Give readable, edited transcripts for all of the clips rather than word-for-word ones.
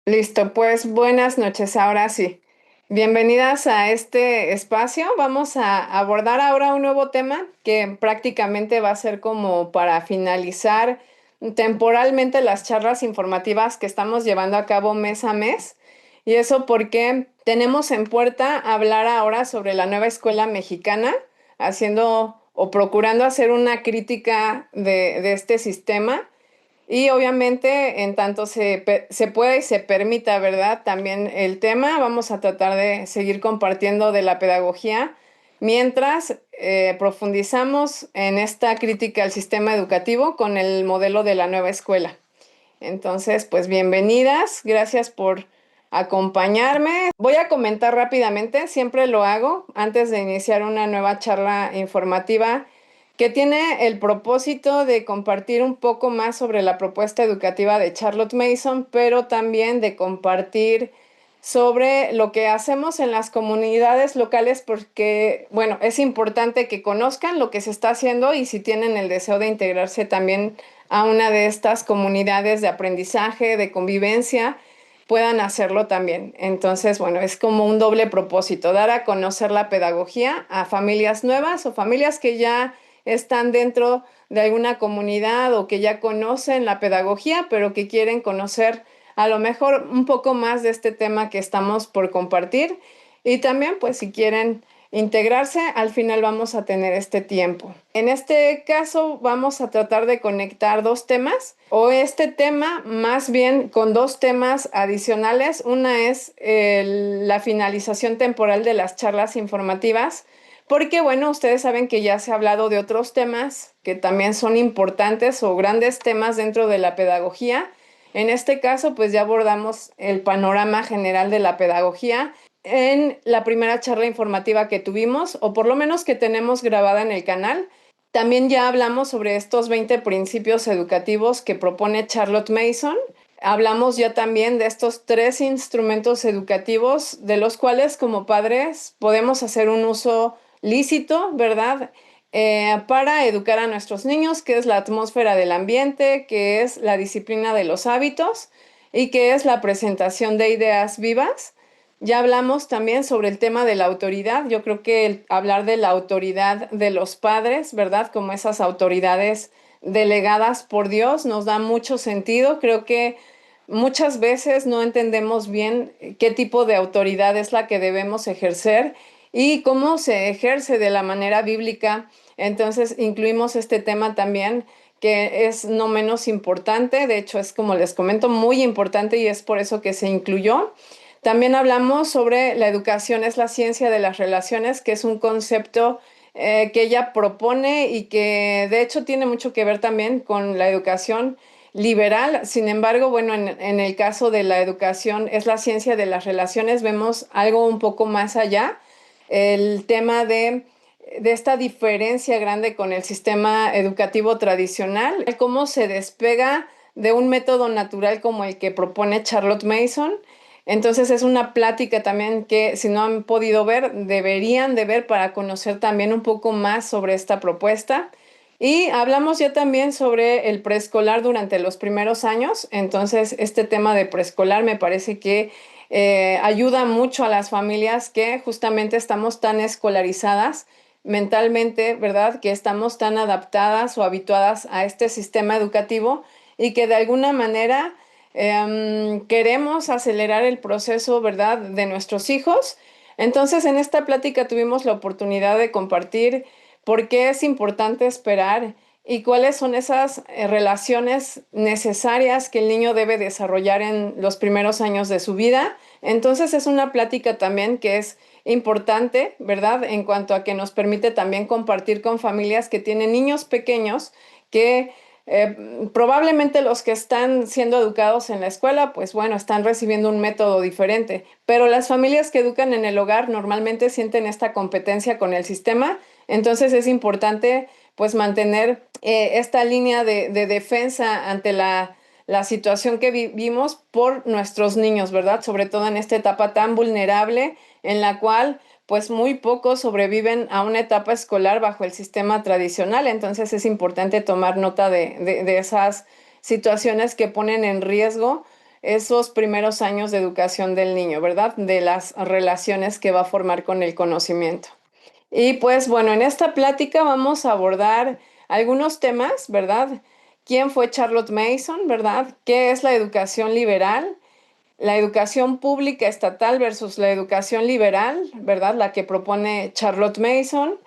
Listo, pues buenas noches, ahora sí. Bienvenidas a este espacio. Vamos a abordar ahora un nuevo tema que prácticamente va a ser como para finalizar temporalmente las charlas informativas que estamos llevando a cabo mes a mes. Y eso porque tenemos en puerta hablar ahora sobre la nueva escuela mexicana, haciendo o procurando hacer una crítica de este sistema. Y obviamente, en tanto se pueda y se permita, ¿verdad? También el tema, vamos a tratar de seguir compartiendo de la pedagogía mientras profundizamos en esta crítica al sistema educativo con el modelo de la nueva escuela. Entonces, pues bienvenidas, gracias por acompañarme. Voy a comentar rápidamente, siempre lo hago antes de iniciar una nueva charla informativa que tiene el propósito de compartir un poco más sobre la propuesta educativa de Charlotte Mason, pero también de compartir sobre lo que hacemos en las comunidades locales porque, bueno, es importante que conozcan lo que se está haciendo y si tienen el deseo de integrarse también a una de estas comunidades de aprendizaje, de convivencia, puedan hacerlo también. Entonces, bueno, es como un doble propósito, dar a conocer la pedagogía a familias nuevas o familias que ya están dentro de alguna comunidad o que ya conocen la pedagogía, pero que quieren conocer a lo mejor un poco más de este tema que estamos por compartir. Y también, pues, si quieren integrarse, al final vamos a tener este tiempo. En este caso vamos a tratar de conectar dos temas o este tema más bien con dos temas adicionales. Una es la finalización temporal de las charlas informativas, porque bueno, ustedes saben que ya se ha hablado de otros temas que también son importantes o grandes temas dentro de la pedagogía. En este caso, pues ya abordamos el panorama general de la pedagogía en la primera charla informativa que tuvimos, o por lo menos que tenemos grabada en el canal. También ya hablamos sobre estos 20 principios educativos que propone Charlotte Mason. Hablamos ya también de estos tres instrumentos educativos de los cuales como padres podemos hacer un uso lícito, ¿verdad? Para educar a nuestros niños, que es la atmósfera del ambiente, que es la disciplina de los hábitos y que es la presentación de ideas vivas. Ya hablamos también sobre el tema de la autoridad. Yo creo que hablar de la autoridad de los padres, ¿verdad? Como esas autoridades delegadas por Dios, nos da mucho sentido. Creo que muchas veces no entendemos bien qué tipo de autoridad es la que debemos ejercer y cómo se ejerce de la manera bíblica. Entonces, incluimos este tema también que es no menos importante. De hecho, es como les comento, muy importante y es por eso que se incluyó. También hablamos sobre la educación es la ciencia de las relaciones, que es un concepto que ella propone y que de hecho tiene mucho que ver también con la educación liberal. Sin embargo, bueno, en el caso de la educación es la ciencia de las relaciones, vemos algo un poco más allá, el tema de esta diferencia grande con el sistema educativo tradicional, cómo se despega de un método natural como el que propone Charlotte Mason. Entonces es una plática también que si no han podido ver, deberían de ver para conocer también un poco más sobre esta propuesta. Y hablamos ya también sobre el preescolar durante los primeros años. Entonces este tema de preescolar me parece que ayuda mucho a las familias que justamente estamos tan escolarizadas mentalmente, ¿verdad? Que estamos tan adaptadas o habituadas a este sistema educativo y que de alguna manera queremos acelerar el proceso, ¿verdad?, de nuestros hijos. Entonces, en esta plática tuvimos la oportunidad de compartir por qué es importante esperar y cuáles son esas relaciones necesarias que el niño debe desarrollar en los primeros años de su vida. Entonces, es una plática también que es importante, ¿verdad?, en cuanto a que nos permite también compartir con familias que tienen niños pequeños que probablemente los que están siendo educados en la escuela, pues bueno, están recibiendo un método diferente, pero las familias que educan en el hogar normalmente sienten esta competencia con el sistema, entonces es importante pues mantener esta línea de defensa ante la situación que vivimos por nuestros niños, ¿verdad? Sobre todo en esta etapa tan vulnerable en la cual pues muy pocos sobreviven a una etapa escolar bajo el sistema tradicional. Entonces es importante tomar nota de esas situaciones que ponen en riesgo esos primeros años de educación del niño, ¿verdad? De las relaciones que va a formar con el conocimiento. Y pues bueno, en esta plática vamos a abordar algunos temas, ¿verdad? ¿Quién fue Charlotte Mason, ¿verdad? ¿Qué es la educación liberal? La educación pública estatal versus la educación liberal, ¿verdad? La que propone Charlotte Mason,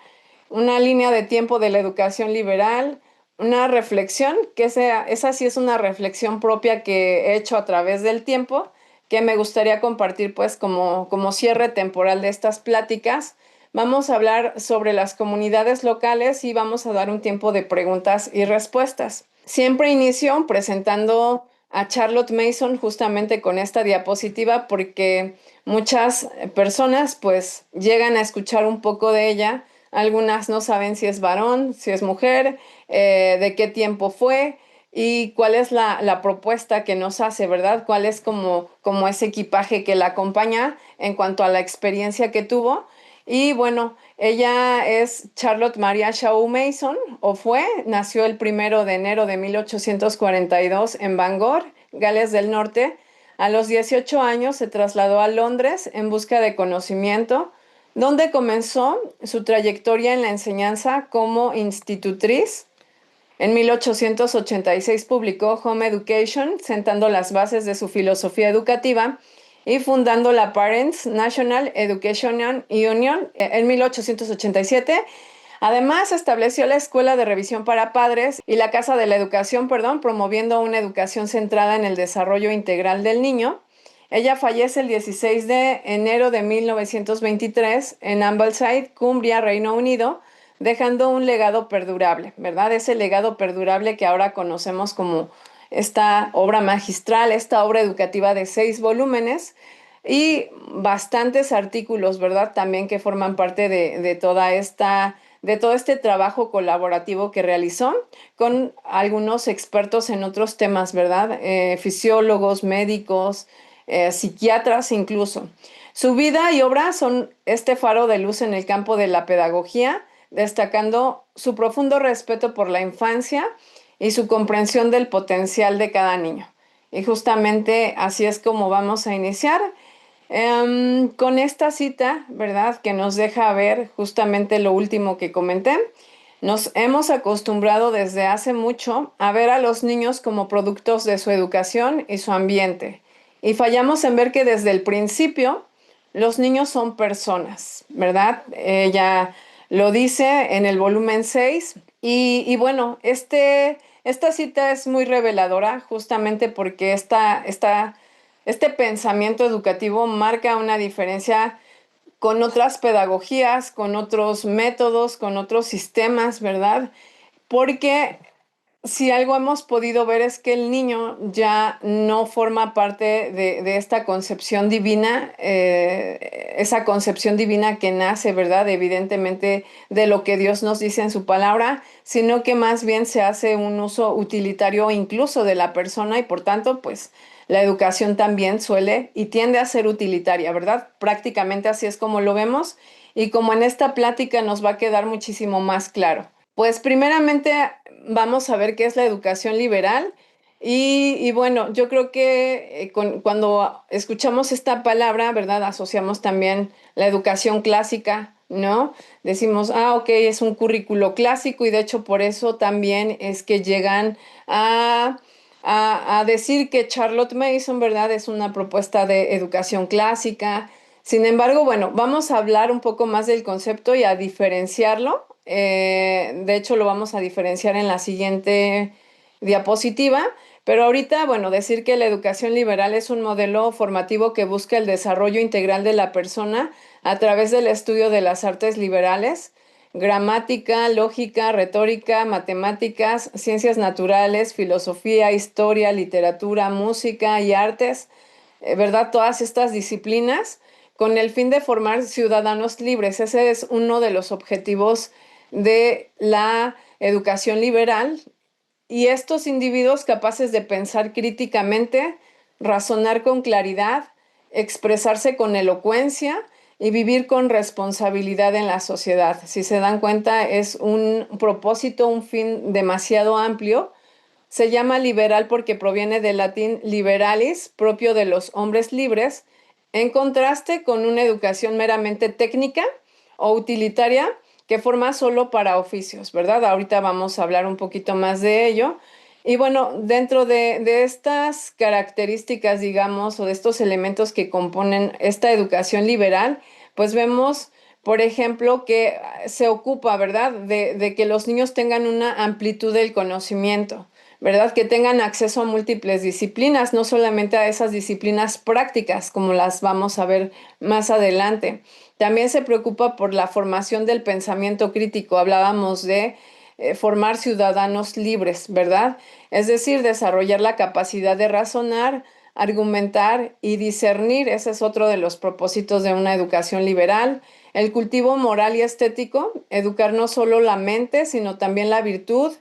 una línea de tiempo de la educación liberal, una reflexión, esa sí es una reflexión propia que he hecho a través del tiempo, que me gustaría compartir pues como cierre temporal de estas pláticas. Vamos a hablar sobre las comunidades locales y vamos a dar un tiempo de preguntas y respuestas. Siempre inicio presentando a Charlotte Mason justamente con esta diapositiva porque muchas personas pues llegan a escuchar un poco de ella. Algunas no saben si es varón, si es mujer, de qué tiempo fue y cuál es la propuesta que nos hace, ¿verdad? ¿Cuál es como ese equipaje que la acompaña en cuanto a la experiencia que tuvo? Y bueno, ella es Charlotte Maria Shaw Mason, o fue, nació el 1 de enero de 1842 en Bangor, Gales del Norte. A los 18 años se trasladó a Londres en busca de conocimiento, donde comenzó su trayectoria en la enseñanza como institutriz. En 1886 publicó Home Education, sentando las bases de su filosofía educativa y fundando la Parents National Education Union en 1887. Además, estableció la Escuela de Revisión para Padres y la Casa de la Educación, promoviendo una educación centrada en el desarrollo integral del niño. Ella fallece el 16 de enero de 1923 en Ambleside, Cumbria, Reino Unido, dejando un legado perdurable, ¿verdad? Ese legado perdurable que ahora conocemos como esta obra magistral, esta obra educativa de 6 volúmenes y bastantes artículos, ¿verdad? También que forman parte de todo este trabajo colaborativo que realizó con algunos expertos en otros temas, ¿verdad? Fisiólogos, médicos, psiquiatras incluso. Su vida y obra son este faro de luz en el campo de la pedagogía, destacando su profundo respeto por la infancia y su comprensión del potencial de cada niño. Y justamente así es como vamos a iniciar con esta cita, ¿verdad? Que nos deja ver justamente lo último que comenté. Nos hemos acostumbrado desde hace mucho a ver a los niños como productos de su educación y su ambiente. Y fallamos en ver que desde el principio los niños son personas, ¿verdad? Ella lo dice en el volumen 6. Y bueno, esta cita es muy reveladora justamente porque este pensamiento educativo marca una diferencia con otras pedagogías, con otros métodos, con otros sistemas, ¿verdad? Porque si algo hemos podido ver es que el niño ya no forma parte de esta concepción divina, esa concepción divina que nace, ¿verdad? Evidentemente de lo que Dios nos dice en su palabra, sino que más bien se hace un uso utilitario incluso de la persona y por tanto, pues la educación también suele y tiende a ser utilitaria, ¿verdad? Prácticamente así es como lo vemos y como en esta plática nos va a quedar muchísimo más claro. Pues primeramente vamos a ver qué es la educación liberal y bueno, yo creo que cuando escuchamos esta palabra, ¿verdad? Asociamos también la educación clásica, ¿no? Decimos, ok, es un currículo clásico y de hecho por eso también es que llegan a, a decir que Charlotte Mason, ¿verdad? Es una propuesta de educación clásica. Sin embargo, bueno, vamos a hablar un poco más del concepto y a diferenciarlo. De hecho, lo vamos a diferenciar en la siguiente diapositiva. Pero ahorita, bueno, decir que la educación liberal es un modelo formativo que busca el desarrollo integral de la persona a través del estudio de las artes liberales, gramática, lógica, retórica, matemáticas, ciencias naturales, filosofía, historia, literatura, música y artes, ¿verdad? Todas estas disciplinas con el fin de formar ciudadanos libres. Ese es uno de los objetivos de la educación liberal y estos individuos capaces de pensar críticamente, razonar con claridad, expresarse con elocuencia y vivir con responsabilidad en la sociedad. Si se dan cuenta, es un propósito, un fin demasiado amplio, se llama liberal porque proviene del latín liberalis, propio de los hombres libres, en contraste con una educación meramente técnica o utilitaria que forma solo para oficios, ¿verdad? Ahorita vamos a hablar un poquito más de ello. Y bueno, dentro de estas características, digamos, o de estos elementos que componen esta educación liberal, pues vemos, por ejemplo, que se ocupa, ¿verdad?, de que los niños tengan una amplitud del conocimiento, ¿verdad? Que tengan acceso a múltiples disciplinas, no solamente a esas disciplinas prácticas, como las vamos a ver más adelante. También se preocupa por la formación del pensamiento crítico. Hablábamos de formar ciudadanos libres, ¿verdad? Es decir, desarrollar la capacidad de razonar, argumentar y discernir. Ese es otro de los propósitos de una educación liberal. El cultivo moral y estético, educar no solo la mente, sino también la virtud,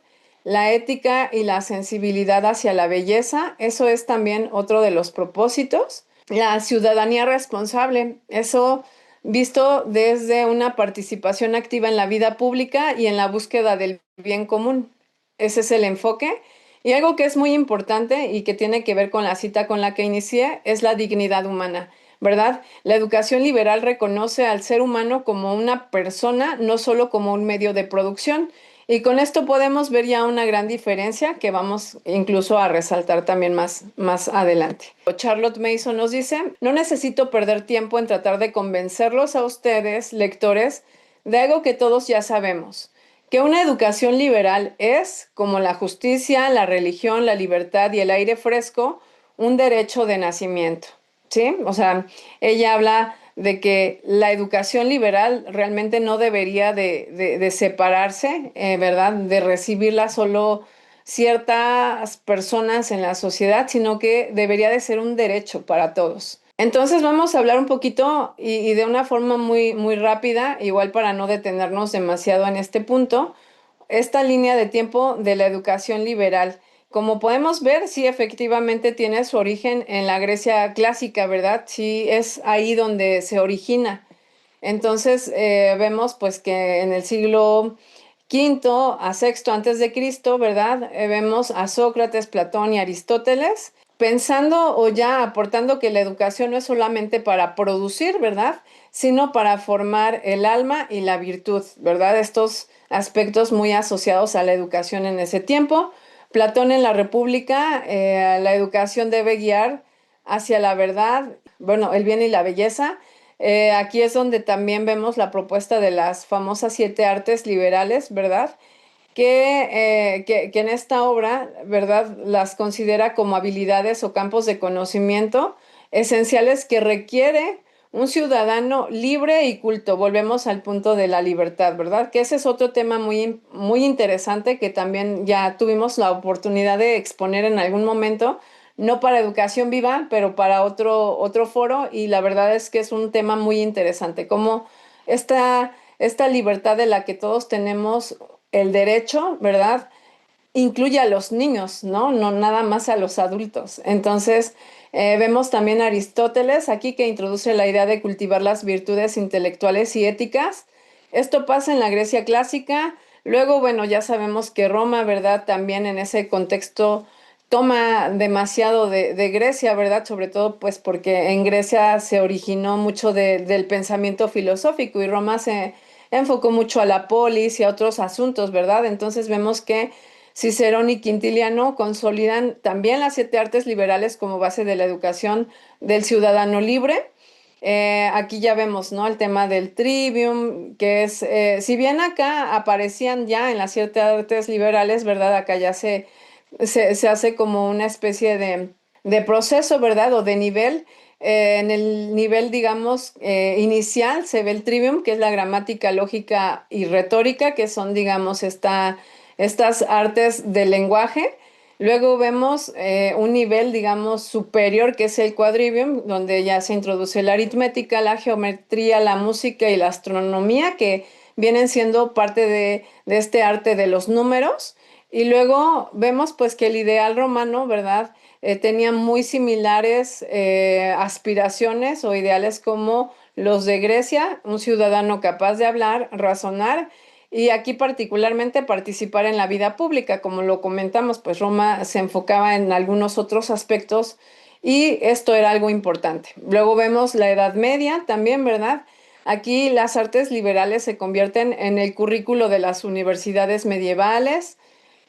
la ética y la sensibilidad hacia la belleza. Eso es también otro de los propósitos. La ciudadanía responsable, eso visto desde una participación activa en la vida pública y en la búsqueda del bien común. Ese es el enfoque. Y algo que es muy importante y que tiene que ver con la cita con la que inicié es la dignidad humana, ¿verdad? La educación liberal reconoce al ser humano como una persona, no solo como un medio de producción. Y con esto podemos ver ya una gran diferencia que vamos incluso a resaltar también más adelante. Charlotte Mason nos dice, no necesito perder tiempo en tratar de convencerlos a ustedes, lectores, de algo que todos ya sabemos, que una educación liberal es, como la justicia, la religión, la libertad y el aire fresco, un derecho de nacimiento. ¿Sí? O sea, ella habla de que la educación liberal realmente no debería de separarse, ¿verdad? De recibirla solo ciertas personas en la sociedad, sino que debería de ser un derecho para todos. Entonces vamos a hablar un poquito y de una forma muy rápida, igual para no detenernos demasiado en este punto, esta línea de tiempo de la educación liberal. Como podemos ver, sí efectivamente tiene su origen en la Grecia clásica, ¿verdad? Sí es ahí donde se origina. Entonces vemos pues que en el siglo quinto a sexto antes de Cristo, ¿verdad? Vemos a Sócrates, Platón y Aristóteles pensando o ya aportando que la educación no es solamente para producir, ¿verdad? Sino para formar el alma y la virtud, ¿verdad? Estos aspectos muy asociados a la educación en ese tiempo. Platón en la República, la educación debe guiar hacia la verdad, bueno, el bien y la belleza. Aquí es donde también vemos la propuesta de las famosas siete artes liberales, ¿verdad? Que en esta obra, ¿verdad?, las considera como habilidades o campos de conocimiento esenciales que requiere un ciudadano libre y culto. Volvemos al punto de la libertad, ¿verdad? Que ese es otro tema muy interesante que también ya tuvimos la oportunidad de exponer en algún momento, no para Educación Viva, pero para otro foro, y la verdad es que es un tema muy interesante, como esta libertad de la que todos tenemos el derecho, ¿verdad? Incluye a los niños, ¿no? No nada más a los adultos. Entonces, vemos también a Aristóteles aquí que introduce la idea de cultivar las virtudes intelectuales y éticas. Esto pasa en la Grecia clásica. Luego, bueno, ya sabemos que Roma, ¿verdad? También en ese contexto toma demasiado de Grecia, ¿verdad? Sobre todo, pues porque en Grecia se originó mucho del pensamiento filosófico y Roma se enfocó mucho a la polis y a otros asuntos, ¿verdad? Entonces vemos que Cicerón y Quintiliano consolidan también las siete artes liberales como base de la educación del ciudadano libre. Aquí ya vemos, ¿no?, el tema del trivium, que es, si bien acá aparecían ya en las siete artes liberales, ¿verdad? Acá ya se hace como una especie de proceso, ¿verdad? O de nivel. En el nivel, digamos, inicial se ve el trivium, que es la gramática, lógica y retórica, que son, digamos, estas artes del lenguaje. Luego vemos un nivel, digamos, superior, que es el quadrivium, donde ya se introduce la aritmética, la geometría, la música y la astronomía, que vienen siendo parte de este arte de los números. Y luego vemos pues que el ideal romano, ¿verdad? Tenía muy similares aspiraciones o ideales como los de Grecia, un ciudadano capaz de hablar, razonar y aquí particularmente participar en la vida pública. Como lo comentamos, pues Roma se enfocaba en algunos otros aspectos y esto era algo importante. Luego vemos la Edad Media también, ¿verdad? Aquí las artes liberales se convierten en el currículo de las universidades medievales.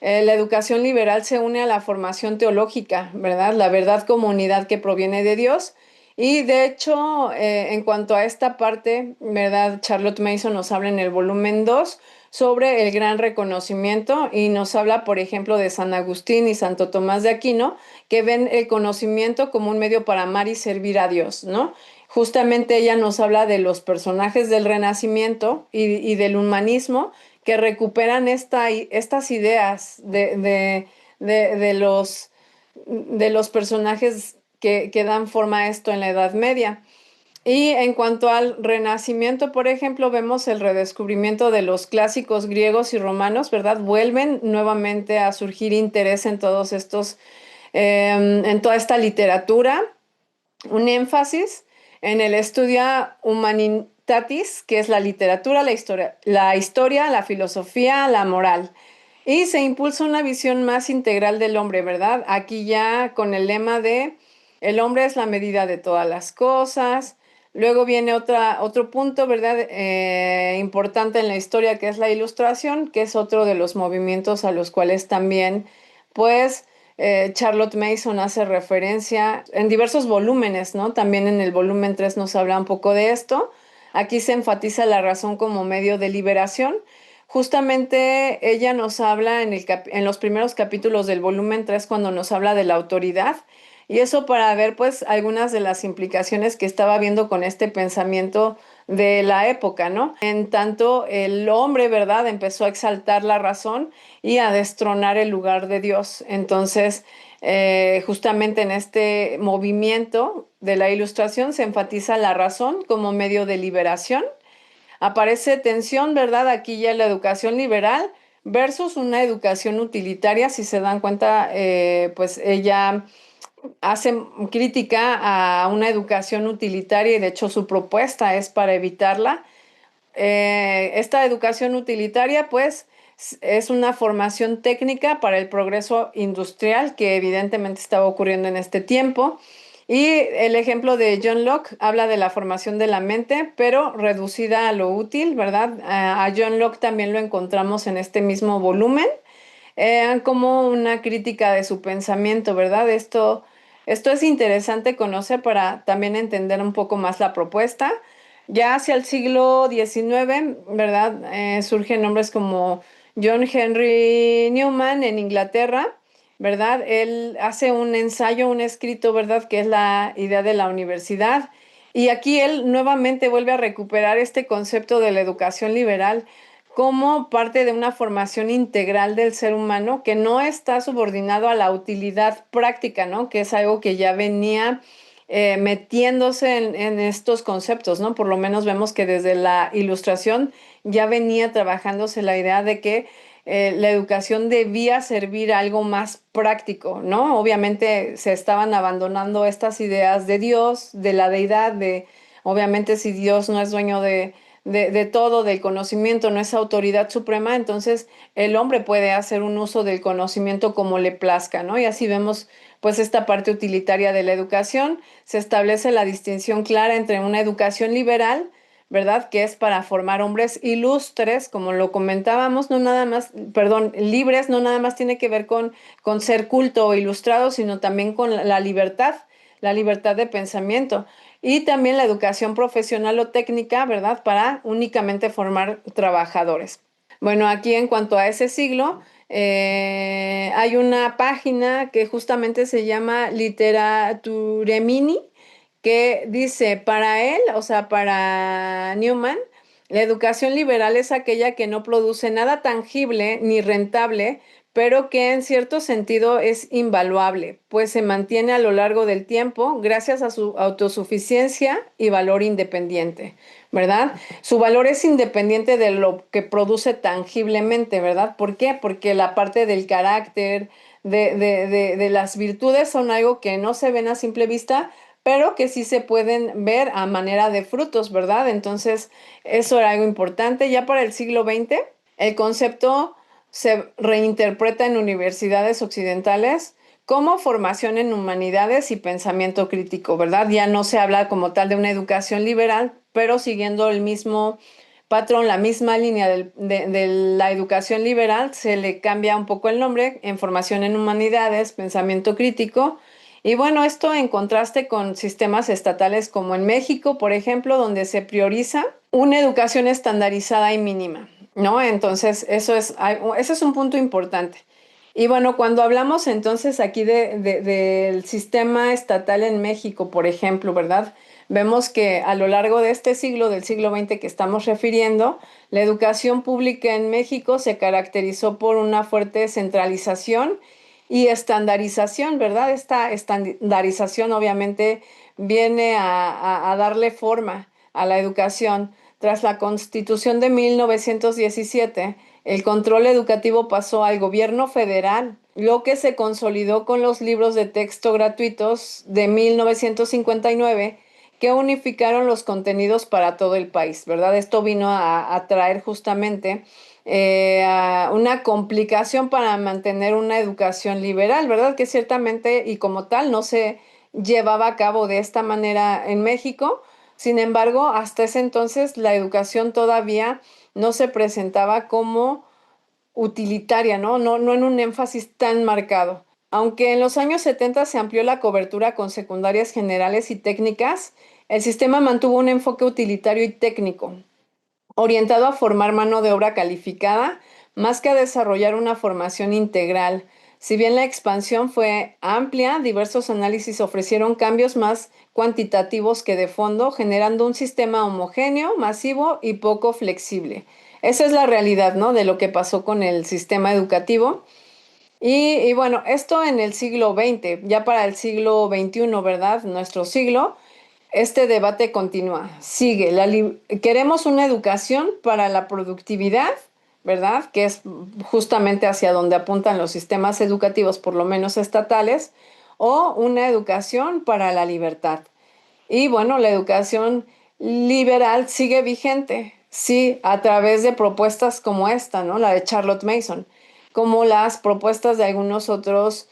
La educación liberal se une a la formación teológica, ¿verdad? La verdad como unidad que proviene de Dios. Y de hecho, en cuanto a esta parte, ¿verdad? Charlotte Mason nos habla en el volumen 2 sobre el gran reconocimiento y nos habla, por ejemplo, de San Agustín y Santo Tomás de Aquino, que ven el conocimiento como un medio para amar y servir a Dios, ¿no? Justamente ella nos habla de los personajes del Renacimiento y del humanismo que recuperan estas ideas de los personajes que dan forma a esto en la Edad Media. Y en cuanto al Renacimiento, por ejemplo, vemos el redescubrimiento de los clásicos griegos y romanos, ¿verdad? Vuelven nuevamente a surgir interés en todos estos, en toda esta literatura, un énfasis en el estudio humanitatis, que es la literatura, la filosofía, la moral. Y se impulsa una visión más integral del hombre, ¿verdad? Aquí ya con el lema de el hombre es la medida de todas las cosas. Luego viene otro punto, ¿verdad? Importante en la historia, que es la ilustración, que es otro de los movimientos a los cuales también, pues, Charlotte Mason hace referencia en diversos volúmenes, ¿no? También en el volumen 3 nos habla un poco de esto. Aquí se enfatiza la razón como medio de liberación. Justamente ella nos habla en los primeros capítulos del volumen 3 cuando nos habla de la autoridad. Y eso para ver pues algunas de las implicaciones que estaba viendo con este pensamiento de la época, ¿no? En tanto el hombre, ¿verdad? Empezó a exaltar la razón y a destronar el lugar de Dios. Entonces, justamente en este movimiento de la ilustración se enfatiza la razón como medio de liberación. Aparece tensión, ¿verdad? Aquí ya la educación liberal versus una educación utilitaria. Si se dan cuenta, pues ella hace crítica a una educación utilitaria y de hecho su propuesta es para evitarla. Esta educación utilitaria, pues, es una formación técnica para el progreso industrial que evidentemente estaba ocurriendo en este tiempo. Y el ejemplo de John Locke habla de la formación de la mente, pero reducida a lo útil, ¿verdad? A John Locke también lo encontramos en este mismo volumen, como una crítica de su pensamiento, ¿verdad? Esto es interesante conocer para también entender un poco más la propuesta. Ya hacia el siglo XIX, ¿verdad? Surgen nombres como John Henry Newman en Inglaterra, ¿verdad? Él hace un ensayo, un escrito, ¿verdad? Que es la idea de la universidad. Y aquí él nuevamente vuelve a recuperar este concepto de la educación liberal como parte de una formación integral del ser humano que no está subordinado a la utilidad práctica, ¿no? Que es algo que ya venía metiéndose en estos conceptos, ¿no? Por lo menos vemos que desde la ilustración ya venía trabajándose la idea de que la educación debía servir a algo más práctico, ¿no? Obviamente se estaban abandonando estas ideas de Dios, de la deidad, de, obviamente si Dios no es dueño de todo, del conocimiento, no es autoridad suprema, entonces el hombre puede hacer un uso del conocimiento como le plazca, ¿no? Y así vemos pues esta parte utilitaria de la educación. Se establece la distinción clara entre una educación liberal, ¿verdad? Que es para formar hombres ilustres, como lo comentábamos, no nada más, perdón, libres, no nada más tiene que ver con ser culto o ilustrado, sino también con la libertad de pensamiento. Y también la educación profesional o técnica, ¿verdad? Para únicamente formar trabajadores. Bueno, aquí en cuanto a ese siglo, hay una página que justamente se llama Literaturemini, que dice, para él, o sea, para Newman, la educación liberal es aquella que no produce nada tangible ni rentable, pero que en cierto sentido es invaluable, pues se mantiene a lo largo del tiempo gracias a su autosuficiencia y valor independiente, ¿verdad? Su valor es independiente de lo que produce tangiblemente, ¿verdad? ¿Por qué? Porque la parte del carácter, de las virtudes son algo que no se ven a simple vista, pero que sí se pueden ver a manera de frutos, ¿verdad? Entonces, eso era algo importante. Ya para el siglo XX, el concepto se reinterpreta en universidades occidentales como formación en humanidades y pensamiento crítico, ¿verdad? Ya no se habla como tal de una educación liberal, pero siguiendo el mismo patrón, la misma línea de la educación liberal, se le cambia un poco el nombre en formación en humanidades, pensamiento crítico. Y bueno, esto en contraste con sistemas estatales como en México, por ejemplo, donde se prioriza una educación estandarizada y mínima, ¿no? Entonces, ese es un punto importante. Y bueno, cuando hablamos entonces aquí del sistema estatal en México, por ejemplo, ¿verdad? Vemos que a lo largo de este siglo, del siglo XX que estamos refiriendo, la educación pública en México se caracterizó por una fuerte centralización y estandarización, ¿verdad? Esta estandarización obviamente viene a darle forma a la educación. Tras la Constitución de 1917, el control educativo pasó al gobierno federal, lo que se consolidó con los libros de texto gratuitos de 1959 que unificaron los contenidos para todo el país, ¿verdad? Esto vino a traer justamente a una complicación para mantener una educación liberal, ¿verdad? Que ciertamente y como tal no se llevaba a cabo de esta manera en México. Sin embargo, hasta ese entonces la educación todavía no se presentaba como utilitaria, ¿no? No en un énfasis tan marcado. Aunque en los años 70 se amplió la cobertura con secundarias generales y técnicas, el sistema mantuvo un enfoque utilitario y técnico, orientado a formar mano de obra calificada, más que a desarrollar una formación integral. Si bien la expansión fue amplia, diversos análisis ofrecieron cambios más cuantitativos que de fondo, generando un sistema homogéneo, masivo y poco flexible. Esa es la realidad, ¿no? De lo que pasó con el sistema educativo. Y bueno, esto en el siglo XX, ya para el siglo XXI, ¿verdad? Nuestro siglo, este debate continúa, sigue. Queremos una educación para la productividad, ¿verdad? Que es justamente hacia donde apuntan los sistemas educativos, por lo menos estatales, o una educación para la libertad. Y bueno, la educación liberal sigue vigente, sí, a través de propuestas como esta, ¿no? La de Charlotte Mason, como las propuestas de algunos otros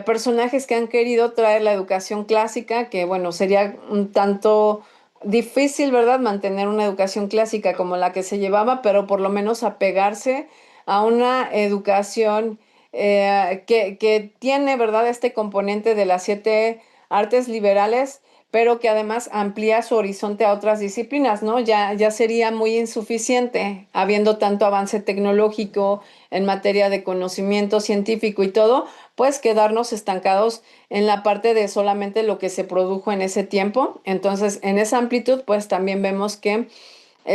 personajes que han querido traer la educación clásica, que bueno, sería un tanto difícil, ¿verdad? Mantener una educación clásica como la que se llevaba, pero por lo menos apegarse a una educación que tiene, ¿verdad? Este componente de las siete artes liberales, pero que además amplía su horizonte a otras disciplinas, ¿no? Ya sería muy insuficiente, habiendo tanto avance tecnológico en materia de conocimiento científico y todo, pues quedarnos estancados en la parte de solamente lo que se produjo en ese tiempo. Entonces, en esa amplitud, pues también vemos que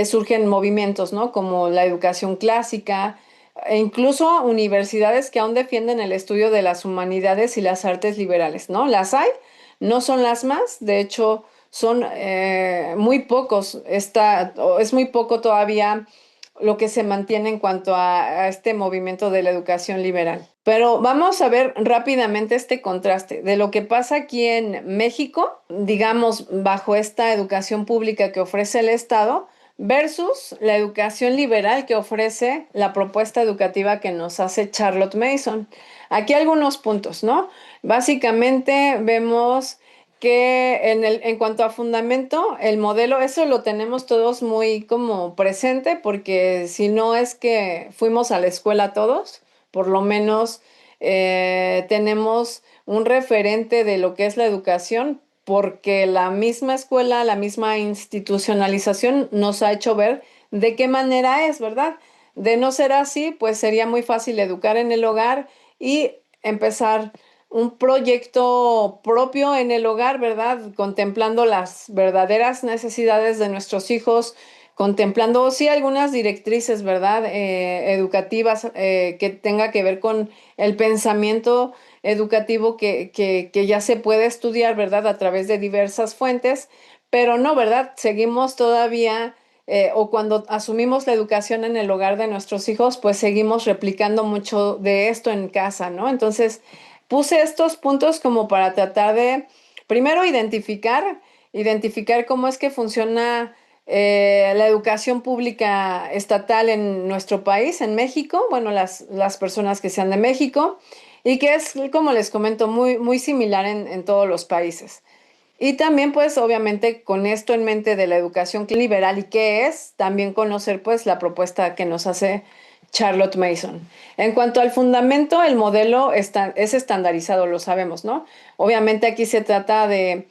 surgen movimientos, ¿no? Como la educación clásica, e incluso universidades que aún defienden el estudio de las humanidades y las artes liberales, ¿no? Las hay, no son las más, de hecho, son muy pocos, es muy poco todavía lo que se mantiene en cuanto a este movimiento de la educación liberal. Pero vamos a ver rápidamente este contraste de lo que pasa aquí en México, digamos, bajo esta educación pública que ofrece el Estado, versus la educación liberal que ofrece la propuesta educativa que nos hace Charlotte Mason. Aquí algunos puntos, ¿no? Básicamente vemos que en cuanto a fundamento, el modelo, eso lo tenemos todos muy como presente, porque si no es que fuimos a la escuela todos, por lo menos tenemos un referente de lo que es la educación, porque la misma escuela, la misma institucionalización nos ha hecho ver de qué manera es, ¿verdad? De no ser así, pues sería muy fácil educar en el hogar y empezar un proyecto propio en el hogar, ¿verdad? Contemplando las verdaderas necesidades de nuestros hijos, contemplando, sí, algunas directrices, ¿verdad? Educativas que tenga que ver con el pensamiento educativo que ya se puede estudiar, ¿verdad? A través de diversas fuentes, pero no, ¿verdad? Seguimos todavía o cuando asumimos la educación en el hogar de nuestros hijos, pues seguimos replicando mucho de esto en casa, ¿no? Entonces, puse estos puntos como para tratar de, primero, identificar cómo es que funciona la educación pública estatal en nuestro país, en México, bueno, las personas que sean de México, y que es, como les comento, muy similar en todos los países. Y también, pues, obviamente, con esto en mente de la educación liberal y qué es, también conocer, pues, la propuesta que nos hace Charlotte Mason. En cuanto al fundamento, el modelo es estandarizado, lo sabemos, ¿no? Obviamente aquí se trata de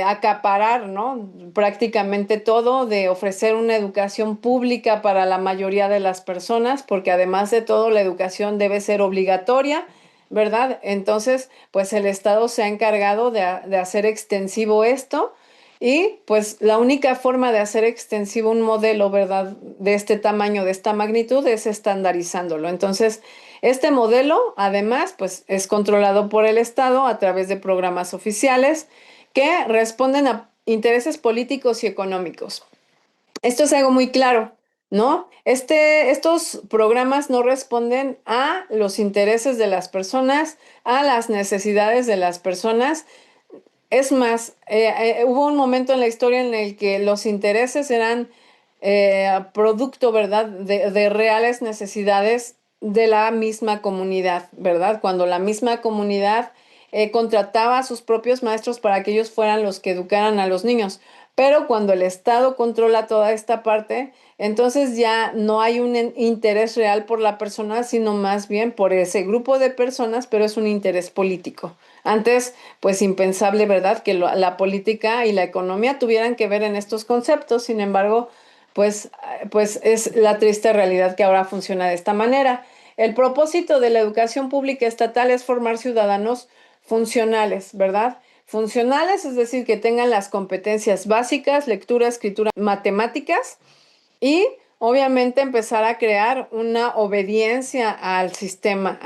acaparar, ¿no? Prácticamente todo, de ofrecer una educación pública para la mayoría de las personas, porque además de todo, la educación debe ser obligatoria, ¿verdad? Entonces, pues el Estado se ha encargado de hacer extensivo esto y pues la única forma de hacer extensivo un modelo, ¿verdad? De este tamaño, de esta magnitud, es estandarizándolo. Entonces, este modelo, además, pues es controlado por el Estado a través de programas oficiales que responden a intereses políticos y económicos. Esto es algo muy claro, ¿no? Estos programas no responden a los intereses de las personas, a las necesidades de las personas. Es más, hubo un momento en la historia en el que los intereses eran producto, ¿verdad?, de reales necesidades de la misma comunidad, ¿verdad? Cuando la misma comunidad contrataba a sus propios maestros para que ellos fueran los que educaran a los niños. Pero cuando el Estado controla toda esta parte, entonces ya no hay un interés real por la persona, sino más bien por ese grupo de personas, pero es un interés político. Antes, pues impensable, ¿verdad?, que la política y la economía tuvieran que ver en estos conceptos. Sin embargo, pues es la triste realidad que ahora funciona de esta manera. El propósito de la educación pública estatal es formar ciudadanos funcionales, ¿verdad? Funcionales, es decir, que tengan las competencias básicas, lectura, escritura, matemáticas, y obviamente empezar a crear una obediencia al sistema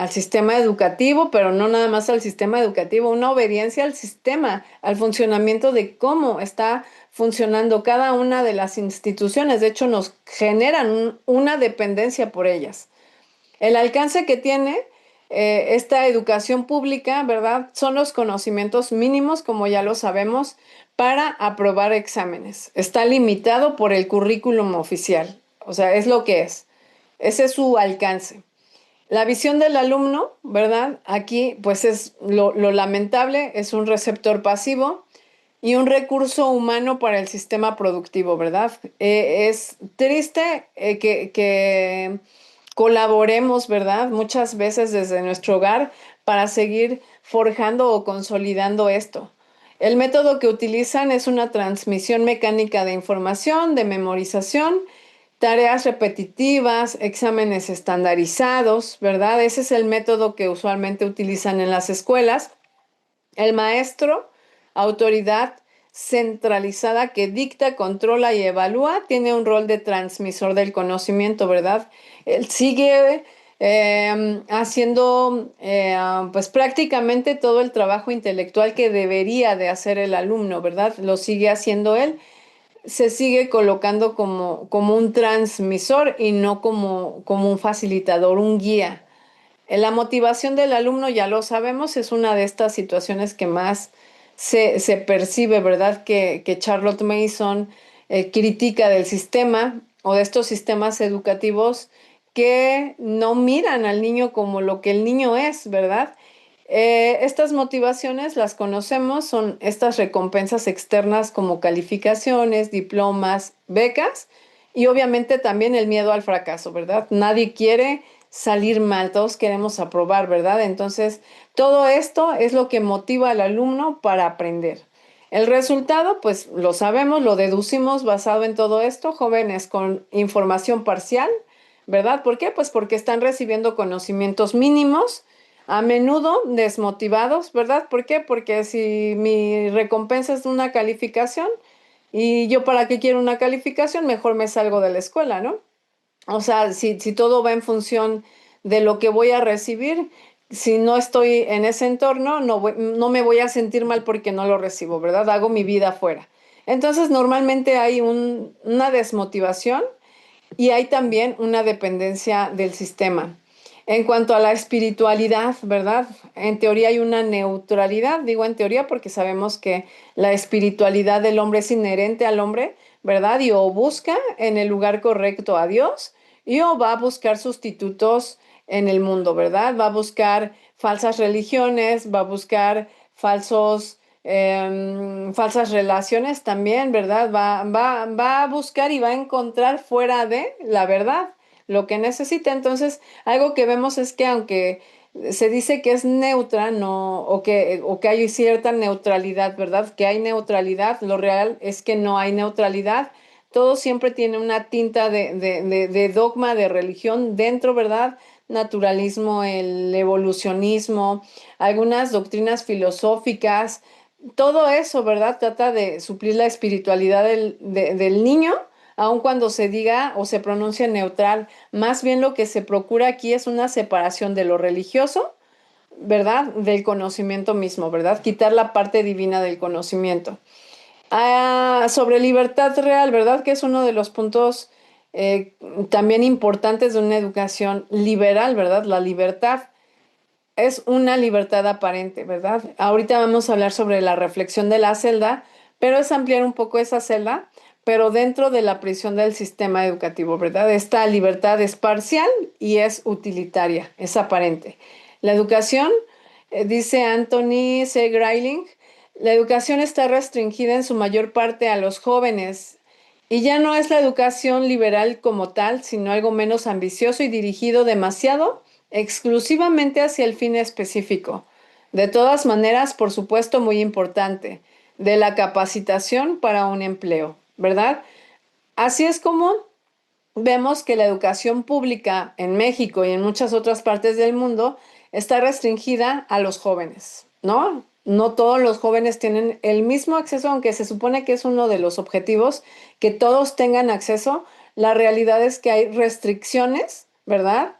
educativo, pero no nada más al sistema educativo, una obediencia al sistema, al funcionamiento de cómo está funcionando cada una de las instituciones. De hecho, nos generan una dependencia por ellas. El alcance que tiene esta educación pública, ¿verdad? Son los conocimientos mínimos, como ya lo sabemos, para aprobar exámenes. Está limitado por el currículum oficial, o sea, es lo que es. Ese es su alcance. La visión del alumno, ¿verdad? Aquí, pues es lo lamentable, es un receptor pasivo y un recurso humano para el sistema productivo, ¿verdad? Es triste que colaboremos, ¿verdad? Muchas veces desde nuestro hogar para seguir forjando o consolidando esto. El método que utilizan es una transmisión mecánica de información, de memorización, tareas repetitivas, exámenes estandarizados, ¿verdad? Ese es el método que usualmente utilizan en las escuelas. El maestro, autoridad centralizada que dicta, controla y evalúa, tiene un rol de transmisor del conocimiento, ¿verdad? Él sigue haciendo pues prácticamente todo el trabajo intelectual que debería de hacer el alumno, ¿verdad? Lo sigue haciendo él, se sigue colocando como un transmisor y no como un facilitador, un guía. La motivación del alumno, ya lo sabemos, es una de estas situaciones que más se percibe, ¿verdad? Que Charlotte Mason critica del sistema o de estos sistemas educativos que no miran al niño como lo que el niño es, ¿verdad? Estas motivaciones las conocemos, son estas recompensas externas como calificaciones, diplomas, becas y obviamente también el miedo al fracaso, ¿verdad? Nadie quiere salir mal, todos queremos aprobar, ¿verdad? Entonces, todo esto es lo que motiva al alumno para aprender. El resultado, pues lo sabemos, lo deducimos basado en todo esto, jóvenes con información parcial, ¿verdad? ¿Por qué? Pues porque están recibiendo conocimientos mínimos, a menudo desmotivados, ¿verdad? ¿Por qué? Porque si mi recompensa es una calificación y yo para qué quiero una calificación, mejor me salgo de la escuela, ¿no? O sea, si todo va en función de lo que voy a recibir, si no estoy en ese entorno, no me voy a sentir mal porque no lo recibo, ¿verdad? Hago mi vida afuera. Entonces, normalmente hay una desmotivación y hay también una dependencia del sistema. En cuanto a la espiritualidad, ¿verdad? En teoría hay una neutralidad, digo en teoría porque sabemos que la espiritualidad del hombre es inherente al hombre, ¿verdad? Y o busca en el lugar correcto a Dios y o va a buscar sustitutos en el mundo, ¿verdad? Va a buscar falsas religiones, va a buscar falsas relaciones también, ¿verdad? Va a buscar y va a encontrar fuera de la verdad lo que necesita. Entonces, algo que vemos es que aunque se dice que es neutra, no, o que hay cierta neutralidad, ¿verdad? Que hay neutralidad, lo real es que no hay neutralidad. Todo siempre tiene una tinta de dogma, de religión dentro, ¿verdad? Naturalismo, el evolucionismo, algunas doctrinas filosóficas, todo eso, ¿verdad? Trata de suplir la espiritualidad del niño, aun cuando se diga o se pronuncie neutral. Más bien lo que se procura aquí es una separación de lo religioso, ¿verdad? Del conocimiento mismo, ¿verdad? Quitar la parte divina del conocimiento. Sobre libertad real, ¿verdad? Que es uno de los puntos eh, también importantes de una educación liberal, ¿verdad? La libertad es una libertad aparente, ¿verdad? Ahorita vamos a hablar sobre la reflexión de la celda, pero es ampliar un poco esa celda, pero dentro de la prisión del sistema educativo, ¿verdad? Esta libertad es parcial y es utilitaria, es aparente. La educación, dice Anthony C. Grayling, la educación está restringida en su mayor parte a los jóvenes y ya no es la educación liberal como tal, sino algo menos ambicioso y dirigido demasiado exclusivamente hacia el fin específico. De todas maneras, por supuesto, muy importante, de la capacitación para un empleo, ¿verdad? Así es como vemos que la educación pública en México y en muchas otras partes del mundo está restringida a los jóvenes, ¿no? No todos los jóvenes tienen el mismo acceso, aunque se supone que es uno de los objetivos, que todos tengan acceso. La realidad es que hay restricciones, ¿verdad?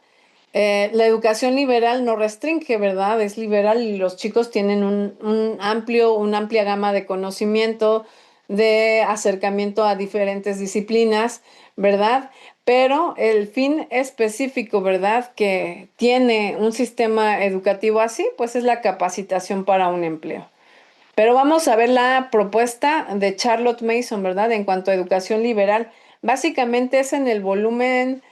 La educación liberal no restringe, ¿verdad? Es liberal y los chicos tienen una amplia gama de conocimiento, de acercamiento a diferentes disciplinas, ¿verdad? Pero el fin específico, ¿verdad? Que tiene un sistema educativo así, pues es la capacitación para un empleo. Pero vamos a ver la propuesta de Charlotte Mason, ¿verdad? En cuanto a educación liberal. Básicamente es en el volumen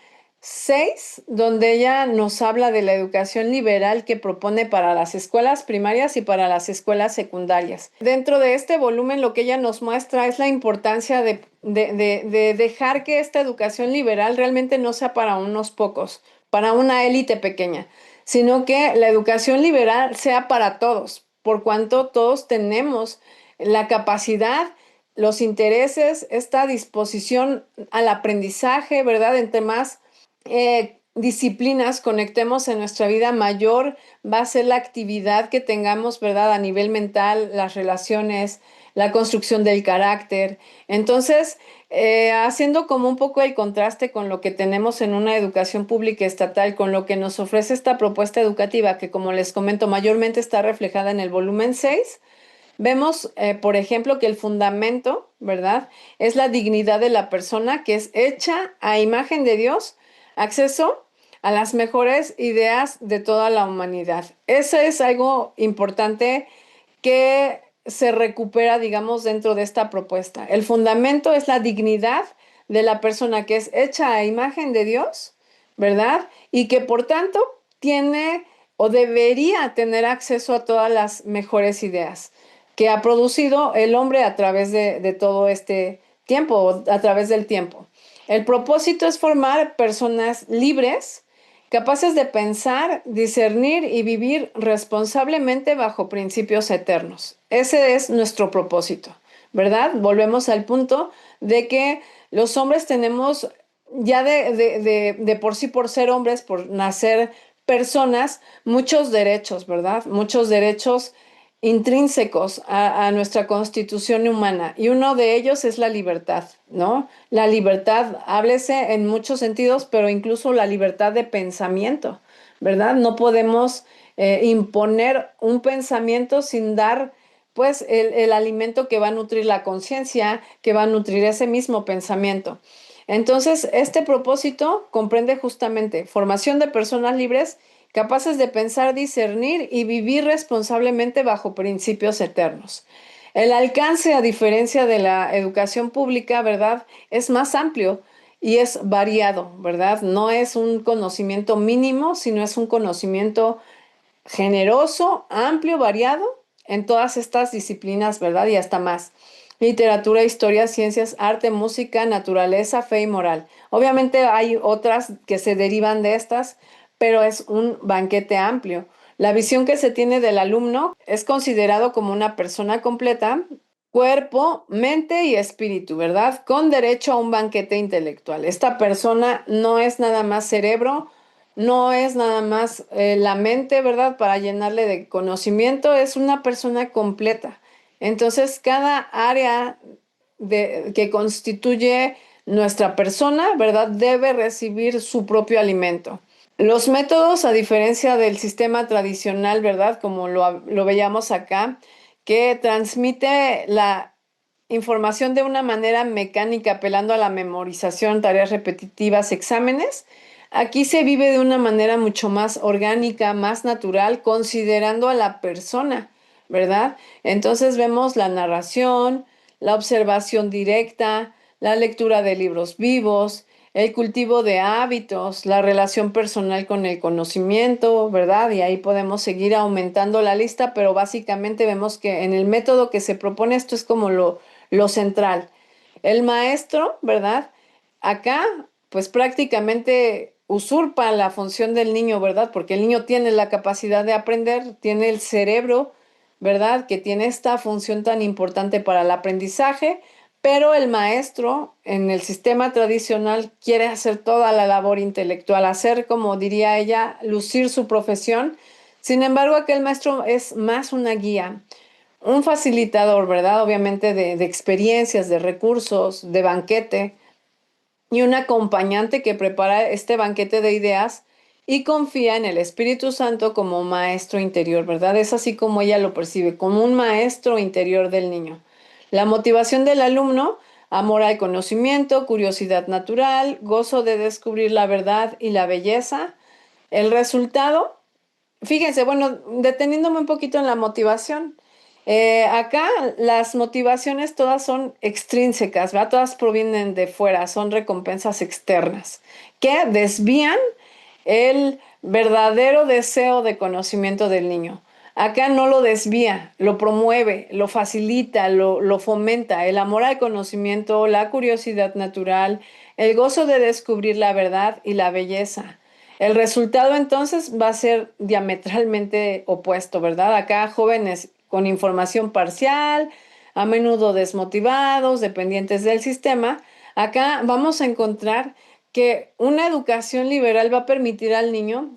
6 donde ella nos habla de la educación liberal que propone para las escuelas primarias y para las escuelas secundarias. Dentro de este volumen lo que ella nos muestra es la importancia de dejar que esta educación liberal realmente no sea para unos pocos, para una élite pequeña, sino que la educación liberal sea para todos, por cuanto todos tenemos la capacidad, los intereses, esta disposición al aprendizaje, ¿verdad? Entre más disciplinas conectemos en nuestra vida, mayor va a ser la actividad que tengamos, ¿verdad? A nivel mental, las relaciones, la construcción del carácter. Entonces, haciendo como un poco el contraste con lo que tenemos en una educación pública estatal, con lo que nos ofrece esta propuesta educativa, que como les comento, mayormente está reflejada en el volumen 6. Vemos, por ejemplo, que el fundamento, ¿verdad? Es la dignidad de la persona que es hecha a imagen de Dios, acceso a las mejores ideas de toda la humanidad. Ese es algo importante que se recupera, digamos, dentro de esta propuesta. El fundamento es la dignidad de la persona que es hecha a imagen de Dios, ¿verdad? Y que por tanto tiene o debería tener acceso a todas las mejores ideas que ha producido el hombre a través de todo este tiempo, a través del tiempo. El propósito es formar personas libres, capaces de pensar, discernir y vivir responsablemente bajo principios eternos. Ese es nuestro propósito, ¿verdad? Volvemos al punto de que los hombres tenemos ya de por sí, por ser hombres, por nacer personas, muchos derechos, ¿verdad? Muchos derechos intrínsecos a nuestra constitución humana y uno de ellos es la libertad, ¿no? La libertad, háblese en muchos sentidos, pero incluso la libertad de pensamiento, ¿verdad? No podemos imponer un pensamiento sin dar, pues, el alimento que va a nutrir la conciencia, que va a nutrir ese mismo pensamiento. Entonces, este propósito comprende justamente formación de personas libres, capaces de pensar, discernir y vivir responsablemente bajo principios eternos. El alcance, a diferencia de la educación pública, ¿verdad? Es más amplio y es variado, ¿verdad? No es un conocimiento mínimo, sino es un conocimiento generoso, amplio, variado en todas estas disciplinas, ¿verdad? Y hasta más. Literatura, historia, ciencias, arte, música, naturaleza, fe y moral. Obviamente hay otras que se derivan de estas, pero es un banquete amplio. La visión que se tiene del alumno es considerado como una persona completa, cuerpo, mente y espíritu, ¿verdad? Con derecho a un banquete intelectual. Esta persona no es nada más cerebro, no es nada más la mente, ¿verdad? Para llenarle de conocimiento, es una persona completa. Entonces, cada área que constituye nuestra persona, ¿verdad? Debe recibir su propio alimento. Los métodos, a diferencia del sistema tradicional, ¿verdad? Como lo veíamos acá, que transmite la información de una manera mecánica, apelando a la memorización, tareas repetitivas, exámenes. Aquí se vive de una manera mucho más orgánica, más natural, considerando a la persona, ¿verdad? Entonces vemos la narración, la observación directa, la lectura de libros vivos, el cultivo de hábitos, la relación personal con el conocimiento, ¿verdad? Y ahí podemos seguir aumentando la lista, pero básicamente vemos que en el método que se propone esto es como lo central. El maestro, ¿verdad? Acá, pues prácticamente usurpa la función del niño, ¿verdad? Porque el niño tiene la capacidad de aprender, tiene el cerebro, ¿verdad? Que tiene esta función tan importante para el aprendizaje, pero el maestro en el sistema tradicional quiere hacer toda la labor intelectual, hacer, como diría ella, lucir su profesión. Sin embargo, aquel maestro es más una guía, un facilitador, ¿verdad? Obviamente de experiencias, de recursos, de banquete y un acompañante que prepara este banquete de ideas y confía en el Espíritu Santo como maestro interior, ¿verdad? Es así como ella lo percibe, como un maestro interior del niño. La motivación del alumno, amor al conocimiento, curiosidad natural, gozo de descubrir la verdad y la belleza. El resultado, fíjense, bueno, deteniéndome un poquito en la motivación. Acá las motivaciones todas son extrínsecas, ¿verdad? Todas provienen de fuera, son recompensas externas que desvían el verdadero deseo de conocimiento del niño. Acá no lo desvía, lo promueve, lo facilita, lo fomenta. El amor al conocimiento, la curiosidad natural, el gozo de descubrir la verdad y la belleza. El resultado entonces va a ser diametralmente opuesto, ¿verdad? Acá jóvenes con información parcial, a menudo desmotivados, dependientes del sistema. Acá vamos a encontrar que una educación liberal va a permitir al niño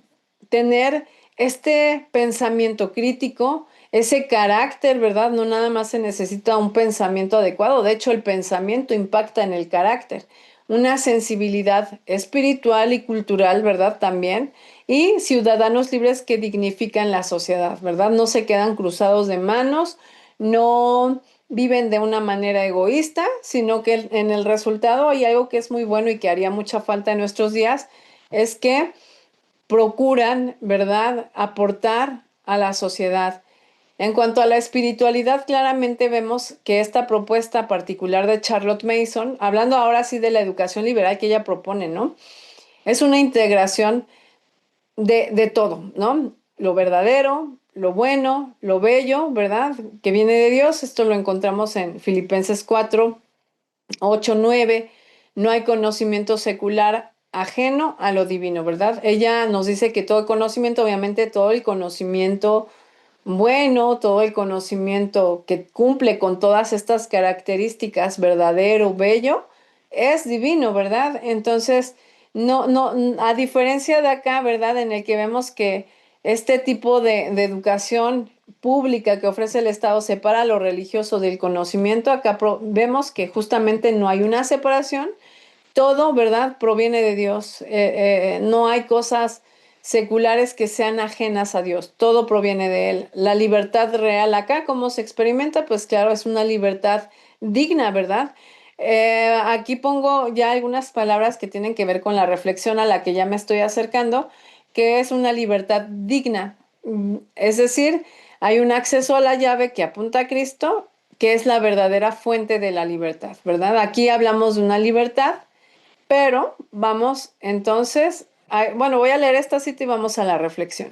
tener este pensamiento crítico, ese carácter, ¿verdad? No nada más se necesita un pensamiento adecuado, de hecho el pensamiento impacta en el carácter, una sensibilidad espiritual y cultural, ¿verdad? También, y ciudadanos libres que dignifican la sociedad, ¿verdad? No se quedan cruzados de manos, no viven de una manera egoísta, sino que en el resultado hay algo que es muy bueno y que haría mucha falta en nuestros días, es que procuran, ¿verdad?, aportar a la sociedad. En cuanto a la espiritualidad, claramente vemos que esta propuesta particular de Charlotte Mason, hablando ahora sí de la educación liberal que ella propone, ¿no? Es una integración de todo, ¿no? Lo verdadero, lo bueno, lo bello, ¿verdad? Que viene de Dios. Esto lo encontramos en Filipenses 4, 8, 9. No hay conocimiento secular ajeno a lo divino, ¿verdad? Ella nos dice que todo conocimiento, obviamente todo el conocimiento bueno, todo el conocimiento que cumple con todas estas características, verdadero, bello, es divino, ¿verdad? Entonces, a diferencia de acá, ¿verdad? En el que vemos que este tipo de educación pública que ofrece el Estado separa lo religioso del conocimiento, acá vemos que justamente no hay una separación, todo, ¿verdad? Proviene de Dios. No hay cosas seculares que sean ajenas a Dios. Todo proviene de Él. La libertad real acá, ¿cómo se experimenta? Pues claro, es una libertad digna, ¿verdad? Aquí pongo ya algunas palabras que tienen que ver con la reflexión a la que ya me estoy acercando, que es una libertad digna. Es decir, hay un acceso a la llave que apunta a Cristo, que es la verdadera fuente de la libertad, ¿verdad? Aquí hablamos de una libertad, pero vamos entonces, bueno, voy a leer esta cita y vamos a la reflexión.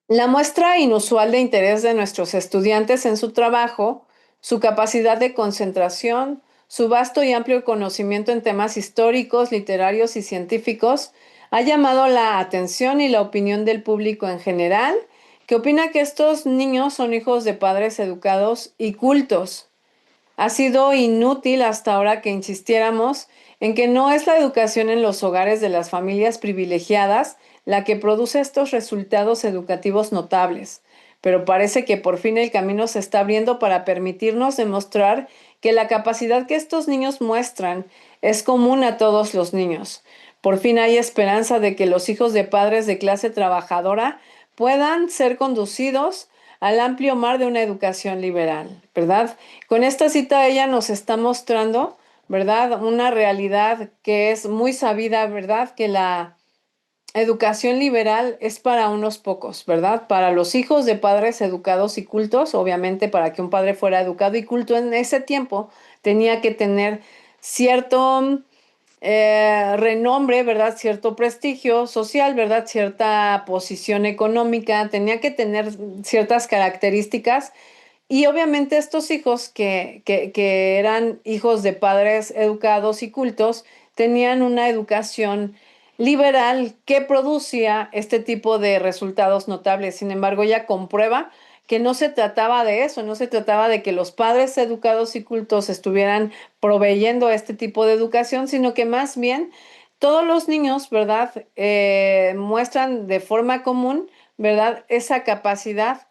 La muestra inusual de interés de nuestros estudiantes en su trabajo, su capacidad de concentración, su vasto y amplio conocimiento en temas históricos, literarios y científicos, ha llamado la atención y la opinión del público en general, que opina que estos niños son hijos de padres educados y cultos. Ha sido inútil hasta ahora que insistiéramos en que no es la educación en los hogares de las familias privilegiadas la que produce estos resultados educativos notables, pero parece que por fin el camino se está abriendo para permitirnos demostrar que la capacidad que estos niños muestran es común a todos los niños. Por fin hay esperanza de que los hijos de padres de clase trabajadora puedan ser conducidos al amplio mar de una educación liberal, ¿verdad? Con esta cita ella nos está mostrando, ¿verdad? Una realidad que es muy sabida, ¿verdad? Que la educación liberal es para unos pocos, ¿verdad? Para los hijos de padres educados y cultos, obviamente para que un padre fuera educado y culto en ese tiempo tenía que tener cierto renombre, ¿verdad? Cierto prestigio social, ¿verdad? Cierta posición económica, tenía que tener ciertas características y obviamente estos hijos que eran hijos de padres educados y cultos tenían una educación liberal que producía este tipo de resultados notables. Sin embargo, ella comprueba que no se trataba de eso, no se trataba de que los padres educados y cultos estuvieran proveyendo este tipo de educación, sino que más bien todos los niños, ¿verdad? Muestran de forma común, ¿verdad? Esa capacidad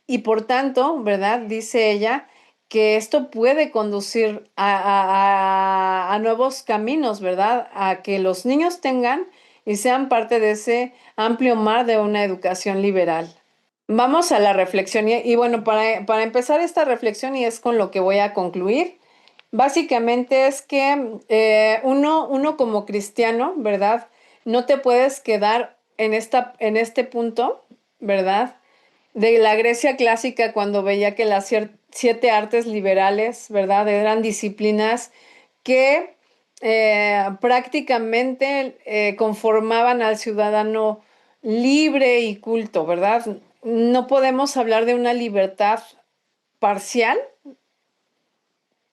y por tanto, ¿verdad? Dice ella que esto puede conducir a nuevos caminos, ¿verdad? A que los niños tengan y sean parte de ese amplio mar de una educación liberal. Vamos a la reflexión y bueno, para empezar esta reflexión y es con lo que voy a concluir, básicamente es que uno como cristiano, ¿verdad? No te puedes quedar en este punto, ¿verdad? De la Grecia clásica cuando veía que las siete artes liberales, ¿verdad? Eran disciplinas que prácticamente conformaban al ciudadano libre y culto, ¿verdad? No podemos hablar de una libertad parcial,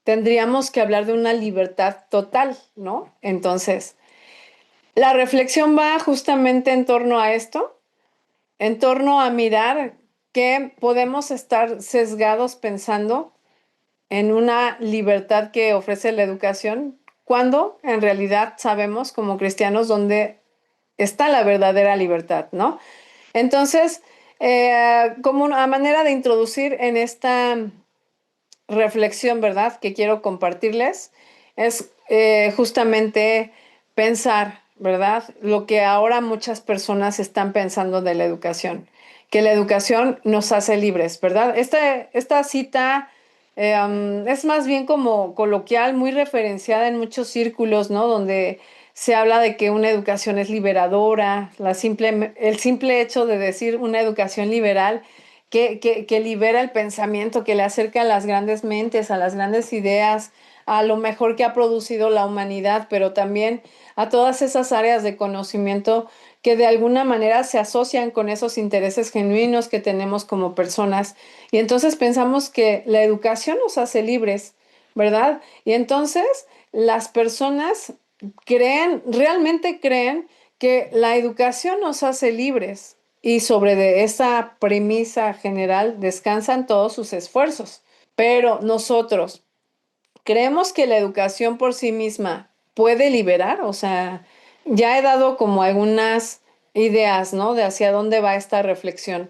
tendríamos que hablar de una libertad total, ¿no? Entonces, la reflexión va justamente en torno a esto, en torno a mirar que podemos estar sesgados pensando en una libertad que ofrece la educación, cuando en realidad sabemos como cristianos dónde está la verdadera libertad, ¿no? Entonces, como una manera de introducir en esta reflexión, ¿verdad? Que quiero compartirles, es justamente pensar, ¿verdad? Lo que ahora muchas personas están pensando de la educación, que la educación nos hace libres, ¿verdad? Esta cita es más bien como coloquial, muy referenciada en muchos círculos, ¿no? Donde se habla de que una educación es liberadora, el simple hecho de decir una educación liberal que libera el pensamiento, que le acerca a las grandes mentes, a las grandes ideas, a lo mejor que ha producido la humanidad, pero también a todas esas áreas de conocimiento que de alguna manera se asocian con esos intereses genuinos que tenemos como personas. Y entonces pensamos que la educación nos hace libres, ¿verdad? Y entonces las personas realmente creen que la educación nos hace libres y sobre de esa premisa general descansan todos sus esfuerzos. Pero nosotros creemos que la educación por sí misma puede liberar, o sea, ya he dado como algunas ideas, ¿no? De hacia dónde va esta reflexión.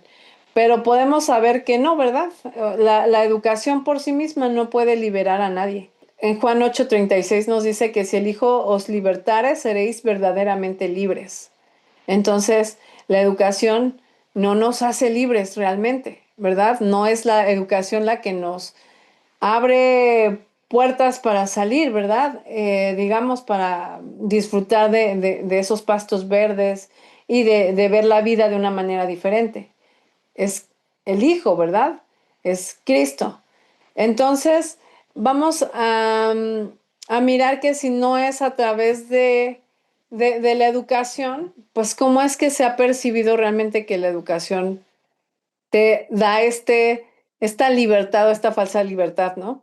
Pero podemos saber que no, ¿verdad? La educación por sí misma no puede liberar a nadie. En Juan 8:36 nos dice que si el Hijo os libertare, seréis verdaderamente libres. Entonces, la educación no nos hace libres realmente, ¿verdad? No es la educación la que nos abre puertas para salir, ¿verdad? Digamos, para disfrutar de esos pastos verdes y de ver la vida de una manera diferente. Es el Hijo, ¿verdad? Es Cristo. Entonces, vamos a mirar que si no es a través de la educación, pues cómo es que se ha percibido realmente que la educación te da esta libertad o esta falsa libertad, ¿no?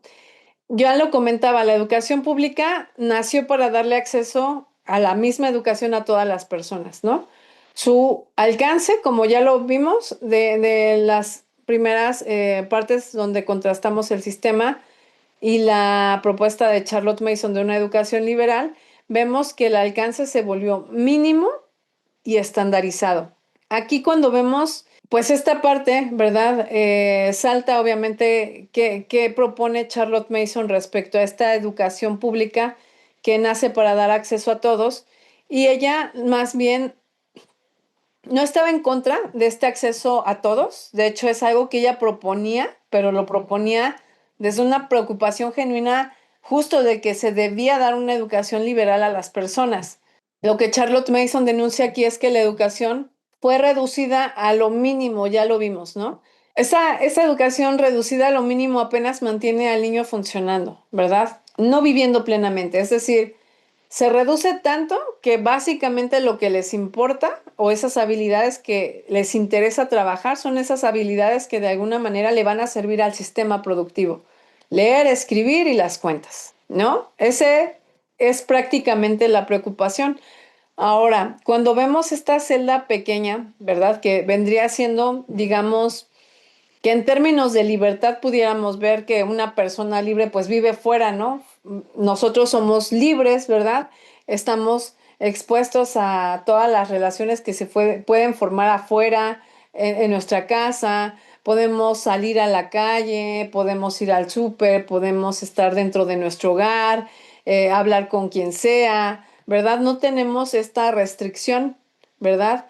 Ya lo comentaba, la educación pública nació para darle acceso a la misma educación a todas las personas, ¿no? Su alcance, como ya lo vimos, de las primeras partes donde contrastamos el sistema y la propuesta de Charlotte Mason de una educación liberal, vemos que el alcance se volvió mínimo y estandarizado. Aquí cuando vemos, pues esta parte, ¿verdad? Salta obviamente qué propone Charlotte Mason respecto a esta educación pública que nace para dar acceso a todos. Y ella más bien no estaba en contra de este acceso a todos. De hecho, es algo que ella proponía, pero lo proponía desde una preocupación genuina justo de que se debía dar una educación liberal a las personas. Lo que Charlotte Mason denuncia aquí es que la educación fue reducida a lo mínimo, ya lo vimos, ¿no? Esa educación reducida a lo mínimo apenas mantiene al niño funcionando, ¿verdad? No viviendo plenamente. Es decir, se reduce tanto que básicamente lo que les importa o esas habilidades que les interesa trabajar son esas habilidades que de alguna manera le van a servir al sistema productivo. Leer, escribir y las cuentas, ¿no? Ese es prácticamente la preocupación. Ahora, cuando vemos esta celda pequeña, ¿verdad? Que vendría siendo, digamos, que en términos de libertad pudiéramos ver que una persona libre pues vive fuera, ¿no? Nosotros somos libres, ¿verdad? Estamos expuestos a todas las relaciones que pueden formar afuera, en nuestra casa, podemos salir a la calle, podemos ir al súper, podemos estar dentro de nuestro hogar, hablar con quien sea, ¿verdad? No tenemos esta restricción, ¿verdad?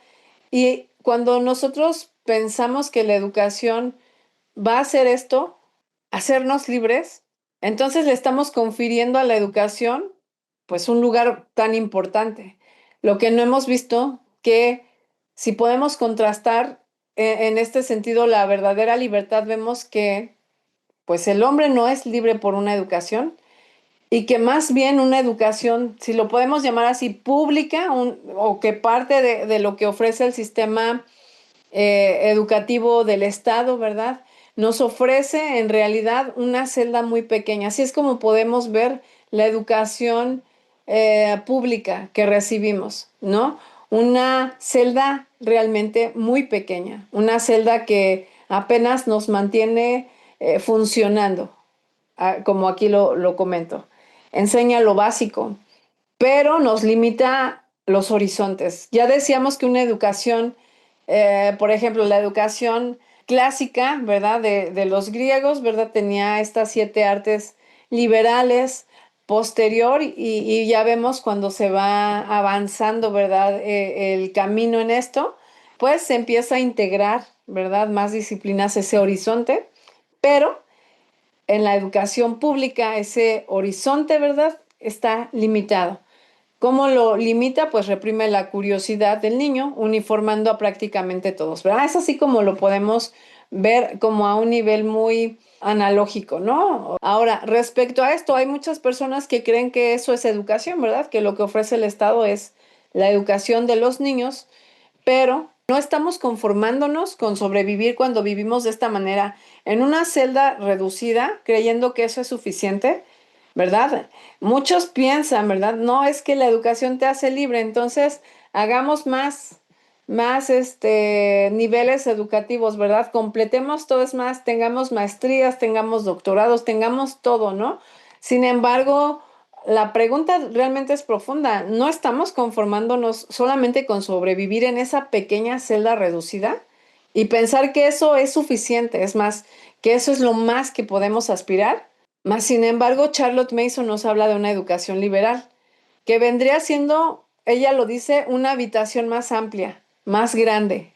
Y cuando nosotros pensamos que la educación va a hacer esto, hacernos libres, entonces le estamos confiriendo a la educación pues un lugar tan importante. Lo que no hemos visto que si podemos contrastar en este sentido la verdadera libertad, vemos que pues el hombre no es libre por una educación y que más bien una educación, si lo podemos llamar así, pública o que parte de lo que ofrece el sistema educativo del Estado, ¿verdad? Nos ofrece en realidad una celda muy pequeña. Así es como podemos ver la educación pública que recibimos, ¿no? Una celda realmente muy pequeña, una celda que apenas nos mantiene funcionando, como aquí lo comento. Enseña lo básico, pero nos limita los horizontes. Ya decíamos que una educación, por ejemplo, la educación clásica, ¿verdad? De los griegos, ¿verdad? Tenía estas 7 artes liberales posterior y ya vemos cuando se va avanzando, ¿verdad? El camino en esto, pues se empieza a integrar, ¿verdad? Más disciplinas ese horizonte, pero en la educación pública ese horizonte, ¿verdad? Está limitado. ¿Cómo lo limita? Pues reprime la curiosidad del niño, uniformando a prácticamente todos, ¿verdad? Es así como lo podemos ver como a un nivel muy analógico, ¿no? Ahora, respecto a esto, hay muchas personas que creen que eso es educación, ¿verdad? Que lo que ofrece el Estado es la educación de los niños, pero no estamos conformándonos con sobrevivir cuando vivimos de esta manera en una celda reducida, creyendo que eso es suficiente, ¿verdad? Muchos piensan, ¿verdad? No, es que la educación te hace libre, entonces hagamos más niveles educativos, ¿verdad? Completemos todo, es más, tengamos maestrías, tengamos doctorados, tengamos todo, ¿no? Sin embargo, la pregunta realmente es profunda. ¿No estamos conformándonos solamente con sobrevivir en esa pequeña celda reducida y pensar que eso es suficiente? Es más, que eso es lo más que podemos aspirar. Mas, sin embargo, Charlotte Mason nos habla de una educación liberal, que vendría siendo, ella lo dice, una habitación más amplia, más grande,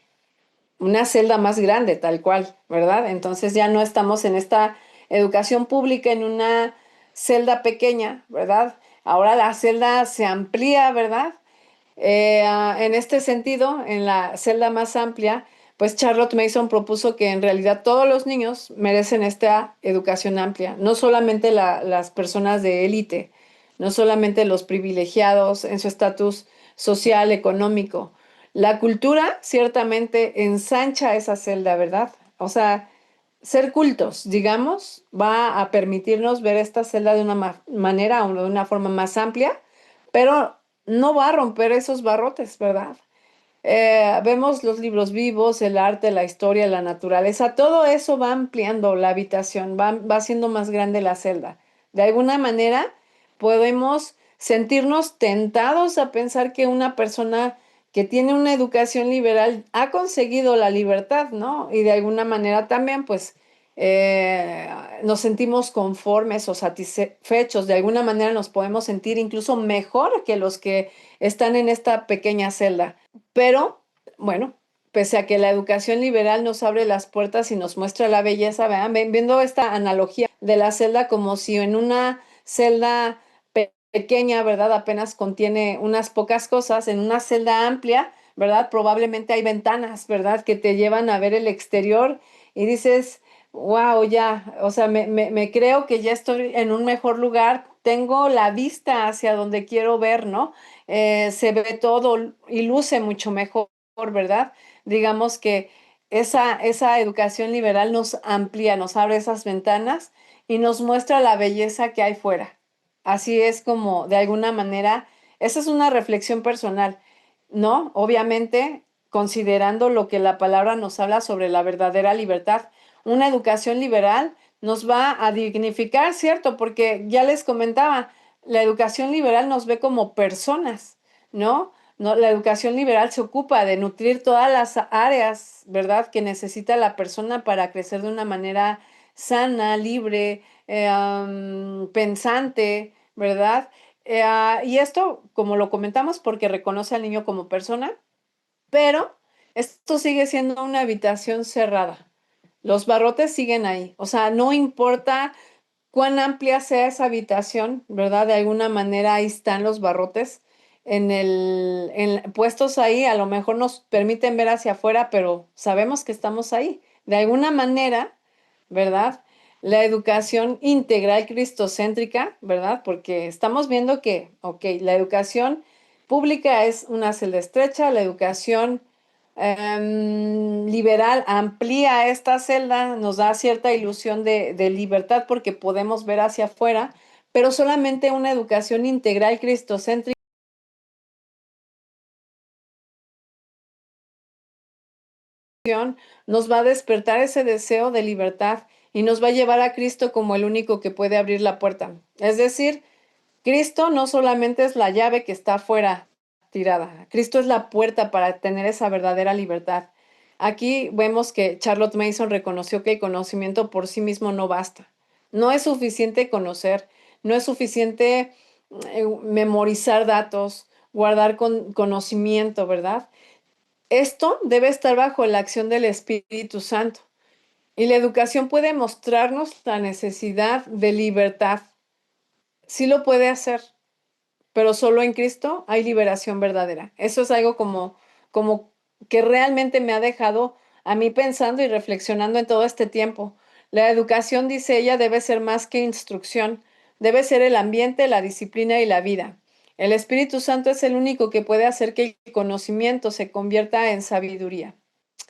una celda más grande, tal cual, ¿verdad? Entonces ya no estamos en esta educación pública, en una celda pequeña, ¿verdad? Ahora la celda se amplía, ¿verdad? En este sentido, en la celda más amplia, pues Charlotte Mason propuso que en realidad todos los niños merecen esta educación amplia, no solamente las personas de élite, no solamente los privilegiados en su estatus social, económico. La cultura ciertamente ensancha esa celda, ¿verdad? O sea, ser cultos, digamos, va a permitirnos ver esta celda de una manera o de una forma más amplia, pero no va a romper esos barrotes, ¿verdad? Vemos los libros vivos, el arte, la historia, la naturaleza, todo eso va ampliando la habitación, va haciendo más grande la celda. De alguna manera podemos sentirnos tentados a pensar que una persona que tiene una educación liberal ha conseguido la libertad, ¿no? Y de alguna manera también, pues, eh, nos sentimos conformes o satisfechos. De alguna manera nos podemos sentir incluso mejor que los que están en esta pequeña celda. Pero, bueno, pese a que la educación liberal nos abre las puertas y nos muestra la belleza, vean, viendo esta analogía de la celda como si en una celda pequeña, ¿verdad? Apenas contiene unas pocas cosas, en una celda amplia, ¿verdad? Probablemente hay ventanas, ¿verdad? Que te llevan a ver el exterior y dices, wow, ya, o sea, me creo que ya estoy en un mejor lugar, tengo la vista hacia donde quiero ver, ¿no? Se ve todo y luce mucho mejor, ¿verdad? Digamos que esa educación liberal nos amplía, nos abre esas ventanas y nos muestra la belleza que hay fuera. Así es como, de alguna manera, esa es una reflexión personal, ¿no? Obviamente, considerando lo que la palabra nos habla sobre la verdadera libertad. Una educación liberal nos va a dignificar, ¿cierto? Porque ya les comentaba, la educación liberal nos ve como personas, ¿no? No, la educación liberal se ocupa de nutrir todas las áreas, ¿verdad?, que necesita la persona para crecer de una manera sana, libre, pensante, ¿verdad? Y esto, como lo comentamos, porque reconoce al niño como persona, pero esto sigue siendo una habitación cerrada. Los barrotes siguen ahí. O sea, no importa cuán amplia sea esa habitación, ¿verdad? De alguna manera ahí están los barrotes puestos ahí, a lo mejor nos permiten ver hacia afuera, pero sabemos que estamos ahí. De alguna manera, ¿verdad? La educación integral cristocéntrica, ¿verdad? Porque estamos viendo que, ok, la educación pública es una celda estrecha, la educación liberal amplía esta celda, nos da cierta ilusión de libertad porque podemos ver hacia afuera, pero solamente una educación integral cristocéntrica nos va a despertar ese deseo de libertad y nos va a llevar a Cristo como el único que puede abrir la puerta. Es decir, Cristo no solamente es la llave que está afuera tirada, Cristo es la puerta para tener esa verdadera libertad. Aquí vemos que Charlotte Mason reconoció que el conocimiento por sí mismo no basta. No es suficiente conocer, no es suficiente memorizar datos, guardar conocimiento, ¿verdad? Esto debe estar bajo la acción del Espíritu Santo. Y la educación puede mostrarnos la necesidad de libertad. Sí lo puede hacer, pero solo en Cristo hay liberación verdadera. Eso es algo como que realmente me ha dejado a mí pensando y reflexionando en todo este tiempo. La educación, dice ella, debe ser más que instrucción, debe ser el ambiente, la disciplina y la vida. El Espíritu Santo es el único que puede hacer que el conocimiento se convierta en sabiduría.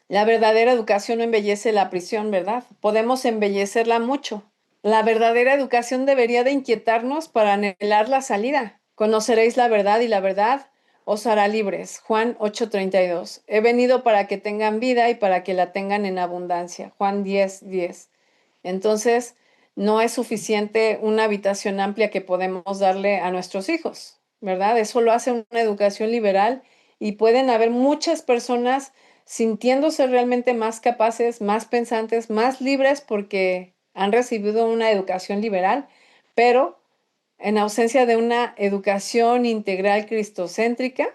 La verdadera educación no embellece la prisión, ¿verdad? Podemos embellecerla mucho. La verdadera educación debería de inquietarnos para anhelar la salida. Conoceréis la verdad y la verdad os hará libres. Juan 8:32. He venido para que tengan vida y para que la tengan en abundancia. Juan 10:10. Entonces, no es suficiente una habitación amplia que podemos darle a nuestros hijos, ¿verdad? Eso lo hace una educación liberal y pueden haber muchas personas sintiéndose realmente más capaces, más pensantes, más libres porque han recibido una educación liberal, pero en ausencia de una educación integral cristocéntrica,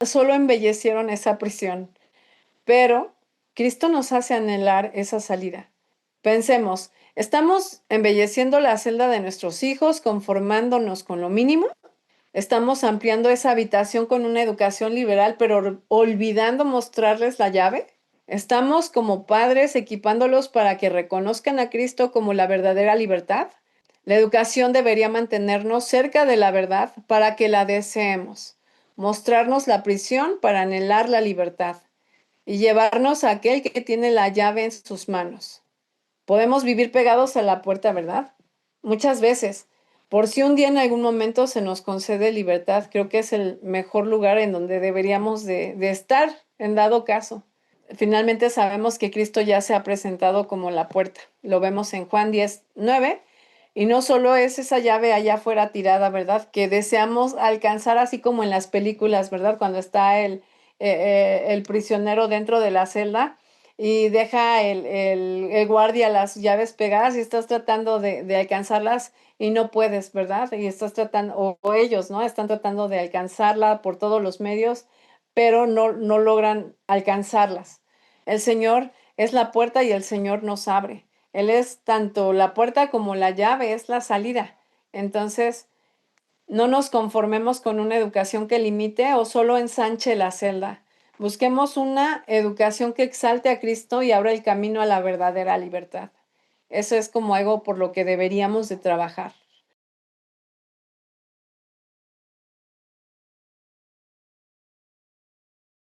solo embellecieron esa prisión. Pero Cristo nos hace anhelar esa salida. Pensemos, ¿estamos embelleciendo la celda de nuestros hijos, conformándonos con lo mínimo? ¿Estamos ampliando esa habitación con una educación liberal, pero olvidando mostrarles la llave? ¿Estamos como padres equipándolos para que reconozcan a Cristo como la verdadera libertad? La educación debería mantenernos cerca de la verdad para que la deseemos, mostrarnos la prisión para anhelar la libertad y llevarnos a aquel que tiene la llave en sus manos. Podemos vivir pegados a la puerta, ¿verdad? Muchas veces. Por si un día en algún momento se nos concede libertad, creo que es el mejor lugar en donde deberíamos de estar, en dado caso. Finalmente sabemos que Cristo ya se ha presentado como la puerta. Lo vemos en Juan 10:9. Y no solo es esa llave allá afuera tirada, ¿verdad? Que deseamos alcanzar así como en las películas, ¿verdad? Cuando está el prisionero dentro de la celda y deja el guardia las llaves pegadas y estás tratando de alcanzarlas y no puedes, ¿verdad? Y estás tratando, o ellos, ¿no? Están tratando de alcanzarla por todos los medios, pero no logran alcanzarlas. El Señor es la puerta y el Señor nos abre. Él es tanto la puerta como la llave, es la salida. Entonces, no nos conformemos con una educación que limite o solo ensanche la celda. Busquemos una educación que exalte a Cristo y abra el camino a la verdadera libertad. Eso es como algo por lo que deberíamos de trabajar.